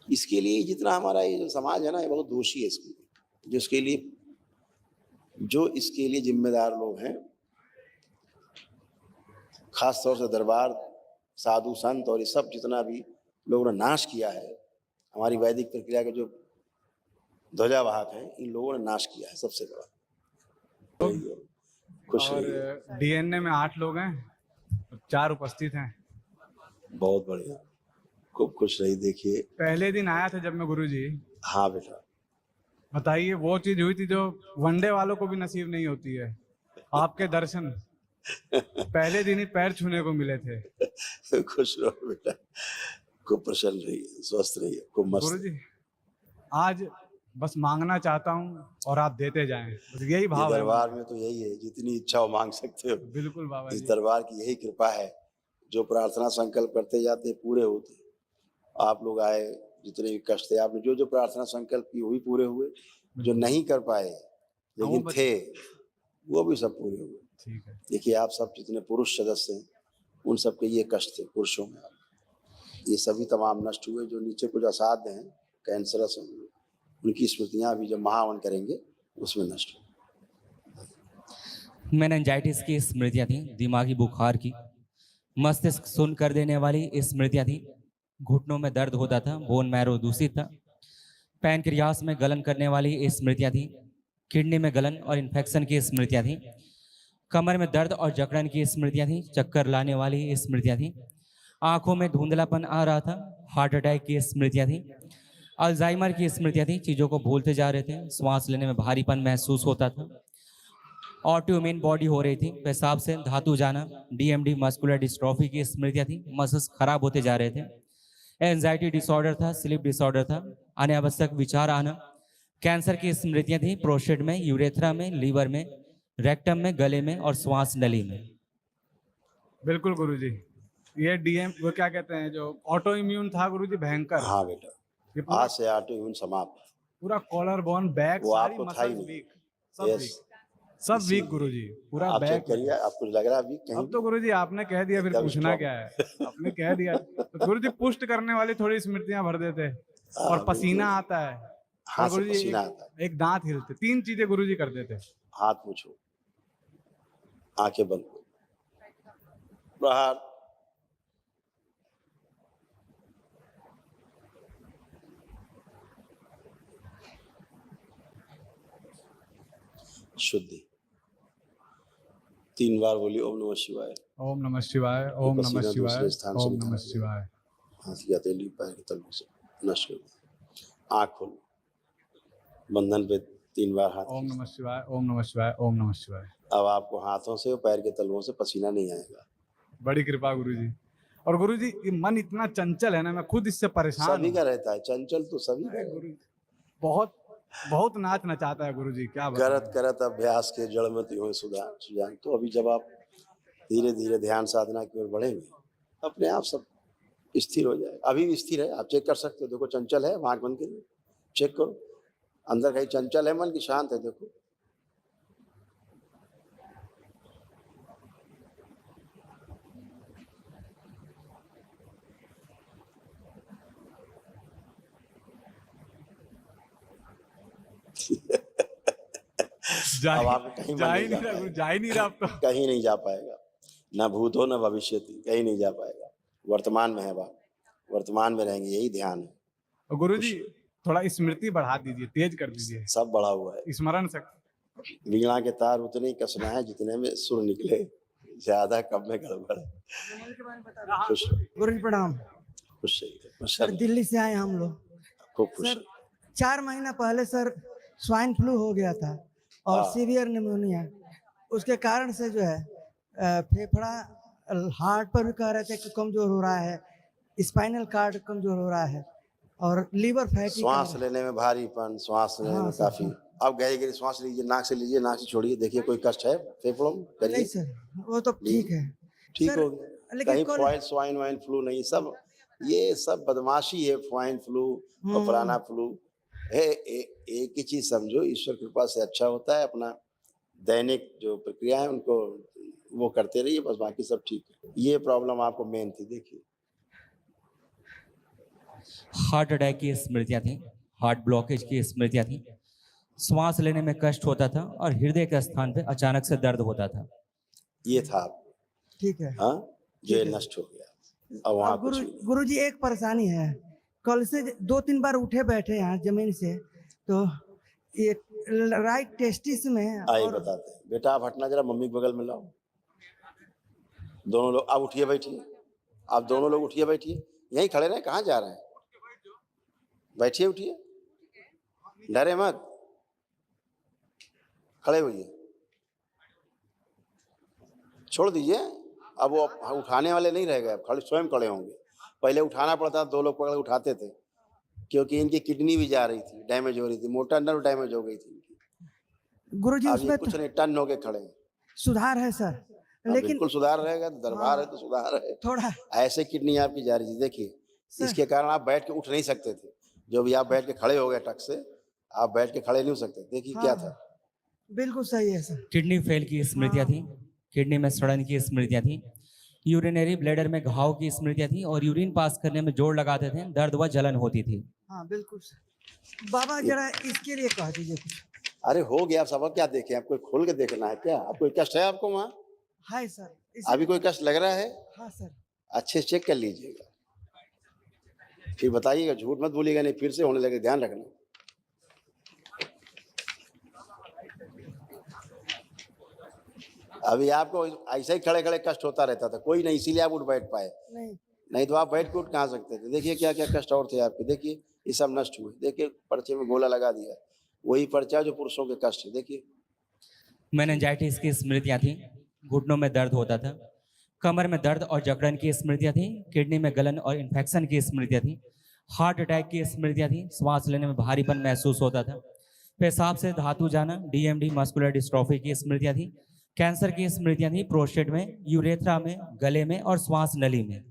इसके लिए जितना हमारा ये जो समाज है ना, ये बहुत दोषी है इसके लिए। जो इसके लिए जिम्मेदार लोग हैं, खास तौर से दरबार, साधु संत और ये सब जितना भी लोगों ने नाश किया है, हमारी वैदिक प्रक्रिया के जो ध्वजावाहक हैं, इन लोगों ने नाश किया है सबसे बड़ा। खुश और रहिए। डीएनए में 8 लोग हैं, 4 उपस्थित हैं। बहुत बढ़िया, खूब खुश रही। देखिए, पहले दिन आया था जब मैं गुरुजी, हाँ बेटा, बताइए वो चीज हुई थी जो वनडे वालों को भी नसीब नहीं होती है, आपके दर्शन पहले दिन ही पैर छूने को मिले थे। खुश रहो बेटा, खूब प्रसन्न रहिए, स्वस्थ रहिए, खूब मस्त। गुरुजी आज बस मांगना चाहता हूँ और आप देते जाएं, बस यही भाव है। दरबार में तो यही है, जितनी इच्छा हो मांग सकते हो। बिल्कुल बाबा इस जी। दरबार की यही कृपा है, जो प्रार्थना संकल्प करते जाते पूरे होते। आप लोग आए, जितने भी कष्ट थे, आपने जो जो प्रार्थना संकल्प की वही पूरे हुए, जो नहीं कर पाए लेकिन थे वो भी सब पूरे हुए। ठीक है। देखिए, आप सब जितने पुरुष सदस्य हैं, उन सब के ये कष्ट थे पुरुषों में, ये सभी तमाम नष्ट हुए। जो नीचे कुछ असाध्य हैं, कैंसरस हैं, उनकी स्मृतियां भी जब महावन करेंगे उसमें नष्ट हो। मेनिंजाइटिस की स्मृतियाँ थी, दिमागी बुखार की, मस्तिष्क सुन्न कर देने वाली स्मृतियाँ थी, घुटनों में दर्द होता था, बोन मैरो दूषित था, पैनक्रियास में गलन करने वाली स्मृतियाँ थी, किडनी में गलन और इन्फेक्शन की स्मृतियाँ थी, कमर में दर्द और जकड़न की स्मृतियाँ थी, चक्कर लाने वाली स्मृतियाँ थी, आंखों में धुंधलापन आ रहा था, हार्ट अटैक की स्मृतियाँ थी, अल्जाइमर की स्मृतियाँ थी, चीज़ों को भूलते जा रहे थे, श्वास लेने में भारीपन महसूस होता था, ऑटोइम्यून बॉडी हो रही थी, पेशाब से धातु जाना, डीएमडी मस्कुलर डिस्ट्रॉफी की स्मृतियाँ थी, मसल्स खराब होते जा रहे थे, एंजाइटी डिसऑर्डर था, स्लीप डिसऑर्डर था, अनावश्यक विचार आना, कैंसर की स्मृतियाँ थी, प्रोस्टेट में, यूरेथ्रा में, लीवर में, रेक्टम में, गले में और श्वास नली में। बिल्कुल गुरुजी, ये डीएम वो क्या कहते हैं जो ऑटो इम्यून था गुरुजी, भयंकर। हाँ बेटा, ये पूरा आज से ऑटोइम्यून समाप्त। पूरा कॉलर बोन बैक वो सारी आपको था ही मसल्स नहीं। वीक, सब यस, वीक, सब वीक गुरुजी, पूरा आप चेक बैक। करिए, आपको लग रहा है अभी कहीं अब तो गुरुजी आपने कह दिया, फिर एकदम पूछना strong। क्या है, आपने कह दिया तो गुरुजी पुष्ट करने वाली थोड़ी स्मृतियां भर देते। और हाँ, पसीना बिल्कुल। आता है, हाथ और से गुरुजी पसीना आता है। एक दांत हिलते, 3 चीजें गुरुजी कर देते। हाथ पूछो, आंखें बंद करो, बाहर। शुद्धि 3 बार बोलिए, ओम नमः शिवाय। ओम नमः शिवाय, ओम नमः पसीना शिवाय, दूसरे स्थान से ओम नमः निकाल शिवाय। हाथ की हथेली पैर के तलवों से नष्ट कर दो। आँख खोलो, बंधन पे 3 बार हाथ ओम खींचो। नमः शिवाय, ओम नमः शिवाय, ओम नमः शिवाय। अब आपको हाथों से और पैर के तलवों से पसीना नहीं आएगा। बड़ी कृपा गुरुजी। और गुरुजी ये मन इतना चंचल है ना, मैं खुद इससे परेशान सभी हूँ। का रहता है, चंचल तो सभी का। गुरुजी बहुत बहुत नाच नचाता है गुरुजी, क्या करत बताऊं। करत अभ्यास के जड़ में त्यों सुजान। तो अभी जब आप धीरे धीरे ध्यान साधना की ओर बढ़ेंगे, अपने आप सब स्थिर हो जाए। अभी भी स्थिर है, आप चेक कर सकते हो। देखो चंचल है, आंख बंद करिए, चेक करो अंदर कहीं चंचल है मन की शांत है। देखो अब आप कहीं जा ही नहीं नहीं रहा गुरु, जा ही नहीं रहा अब तो। कहीं नहीं जा पाएगा, ना भूत हो ना भविष्य, कहीं नहीं जा पाएगा। वर्तमान में है बात, वर्तमान में रहेंगे, यही ध्यान है। और गुरुजी थोड़ा स्मृति बढ़ा दीजिए, तेज कर दीजिए, सब बढ़ा हुआ है। स्मरण शक्ति। वीणा के तार उतने ही कसना है जितने में सुर निकले, ज्यादा कम में गड़बड़ है। खुश गुरु जी प्रणाम। खुश रहिए, सर दिल्ली से आए हम लोग। खूब खुश सर 4 महीना पहले सर स्वाइन फ्लू हो गया था और सीवियर निमोनिया। उसके कारण से जो है फेफड़ा, हार्ट पर भी कह रहे थे कि कमजोर हो रहा है, स्पाइनल कार्ड कमजोर हो रहा है और लीवर फैटी। श्वास लेने में भारीपन, श्वास लेने में काफी। अब गहरी श्वास लीजिए, नाक से लीजिए, नाक से छोड़िए, देखिए कोई कष्ट है फेफड़ों में? करिए। नहीं सर, वो तो ठीक है। ठीक हो गया, कहीं स्वाइन वाइन फ्लू नहीं, सब ये सब बदमाशी है। स्वाइन फ्लू और फलाना फ्लू है। एक ही चीज समझो, ईश्वर कृपा से अच्छा होता है। अपना दैनिक जो प्रक्रिया है उनको वो करते रहिए, बस बाकी सब ठीक है। ये प्रॉब्लम आपको मेन थी। देखिए हार्ट अटैक की स्मृतियां थी, हार्ट ब्लॉकेज की स्मृतियां थी, श्वास लेने में कष्ट होता था और हृदय के स्थान पे अचानक से दर्द होता था। ये था ठीक है। हाँ जो ये नष्ट हो गया। अब वहाँ अब कुछ भी नहीं। गुरु जी एक परेशानी है, कल से 2-3 बार उठे बैठे यहाँ जमीन से, तो ये राइट टेस्टिस में आइए और बताते हैं। बेटा आप हटना जरा, मम्मी के बगल में लाओ। दोनों लोग आप उठिए बैठिए, आप दोनों लोग उठिए बैठिए, यहीं खड़े रहे, कहाँ जा रहे हैं? बैठिए उठिए, डरे मत, खड़े होइए, छोड़ दीजिए। अब वो उठाने वाले नहीं रह गए, अब खड़े स्वयं खड़े होंगे। पहले उठाना पड़ता था, 2 लोग पकड़ के उठाते थे, क्योंकि इनकी किडनी भी जा रही थी, डैमेज हो रही थी, मोटा नर्व डैमेज हो गई थी इनकी। गुरु जी अब उसमें ये कुछ नहीं, टन होके खड़े हैं। सुधार है सर, हाँ, लेकिन बिल्कुल सुधार रहेगा, तो दरबार है तो सुधार है। थोड़ा ऐसे किडनी आपकी जा रही थी, देखिए सर। इसके कारण आप बैठ के उठ नहीं सकते थे। जो भी आप बैठ के खड़े हो गए टक से, आप बैठ के खड़े नहीं हो सकते। देखिए क्या हाँ, था, बिल्कुल सही है सर। किडनी फेल की स्मृतियां थी, किडनी में सड़न की स्मृतियां थी, यूरिनरी ब्लैडर में घाव की स्मृतियां थी और यूरिन पास करने में जोर लगाते थे, दर्द व जलन होती थी। हाँ बिल्कुल सर। बाबा जरा इसके लिए कह दीजिए कुछ। अरे हो गया, आप सबक क्या देखें, आपको खोल के देखना है क्या? आप कोई कष्ट है आपको वहाँ? हाय सर अभी कोई कष्ट लग रहा है? हाँ सर। अच्छे से चेक कर लीजिएगा, फिर बताइएगा, झूठ मत बोलिएगा, नहीं फिर से होने लगे, ध्यान रखना। अभी आपको ऐसे ही खड़े खड़े कष्ट होता रहता था, कोई नहीं, इसीलिए आप उठ बैठ पाए, नहीं तो आप बैठ के उठ कहाँ सकते थे। देखिए क्या क्या कष्ट और थे आपके, देखिए ये सब नष्ट हुए। देखिए पर्चे में गोला लगा दिया, वही पर्चा जो पुरुषों के कष्ट है। देखिए मेनिंजाइटिस की स्मृतियां थी, घुटनों में दर्द होता था, कमर में दर्द और जकड़न की स्मृतियां थी, किडनी में गलन और इन्फेक्शन की स्मृतियां थी, हार्ट अटैक की स्मृतियां थी, श्वास लेने में भारीपन महसूस होता था, पेशाब से धातु जाना, डीएमडी मस्कुलर डिस्ट्रॉफी की स्मृतियां थी, कैंसर की स्मृतियां थी, प्रोस्टेट में, यूरेथ्रा में, गले में और श्वास नली में।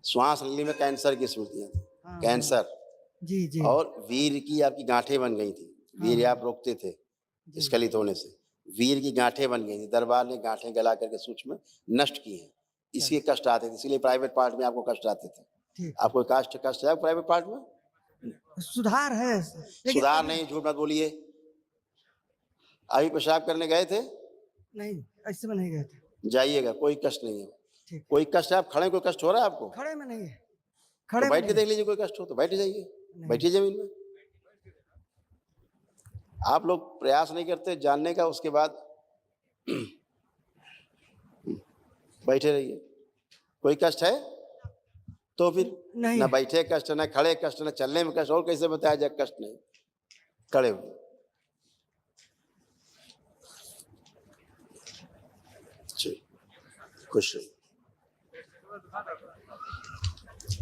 श्वास नली में कैंसर की स्मृतियां थी, कैंसर जी जी। और वीर की आपकी गांठें बन गई थी, वीर आप रोकते थे स्खलित होने से, वीर की गांठें बन गई थी, दरबार ने गांठें गला करके सूक्ष्म नष्ट की हैं, इसके कष्ट आते थे, इसीलिए प्राइवेट पार्ट में आपको कष्ट आते थे। ठीक। आपको कष्ट है प्राइवेट पार्ट में? सुधार है लेकिन सुधार नहीं, झूठ मत बोलिए। अभी पेशाब करने गए थे? नहीं, ऐसे में नहीं गए थे। जाइएगा, कोई कष्ट नहीं है। ठीक। कोई कष्ट है, आप खड़े, कोई कष्ट हो रहा है आपको? खड़े में नहीं है, तो खड़े बैठ में के नहीं। देख लीजिए, कोई कष्ट हो तो बैठ जाइए, बैठिए जमीन में। आप लोग प्रयास नहीं करते जानने का, उसके बाद बैठे रहिए। कोई कष्ट है तो फिर नहीं। ना बैठे कष्ट, ना खड़े कष्ट, ना चलने में कष्ट, और कैसे बताया जाए कष्ट नहीं? खड़े हुए, खुश रहिए।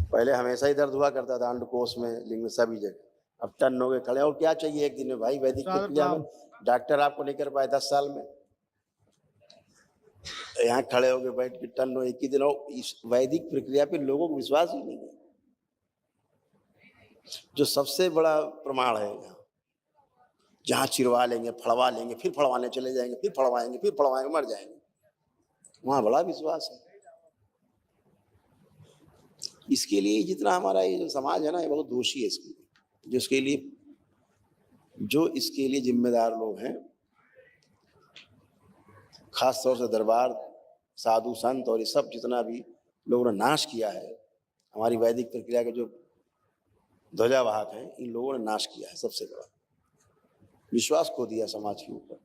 पहले हमेशा ही दर्द हुआ करता था, अंडकोश में, लिंग में, सभी जगह। अब टन हो गए खड़े, और क्या चाहिए एक दिन में भाई? वैदिक प्रक्रिया में डॉक्टर आपको नहीं कर पाए 10 साल में, यहाँ खड़े हो गए बैठ के टन हो एक ही दिन। और इस वैदिक प्रक्रिया पे लोगों को विश्वास ही नहीं है, जो सबसे बड़ा प्रमाण है। जहाँ चिरवा लेंगे, फड़वा लेंगे, फिर फड़वाने चले जाएंगे, फिर फड़वाएंगे, फिर फड़वाएंगे, मर जाएंगे, वहाँ बड़ा विश्वास है। इसके लिए जितना हमारा ये जो समाज है ना, ये बहुत दोषी है इसके लिए, जो इसके लिए जिम्मेदार लोग हैं, खास तौर से दरबार, साधु संत और ये सब जितना भी लोगों ने नाश किया है, हमारी वैदिक प्रक्रिया के जो ध्वजावाहक हैं, इन लोगों ने नाश किया है। सबसे बड़ा विश्वास खो दिया समाज के ऊपर।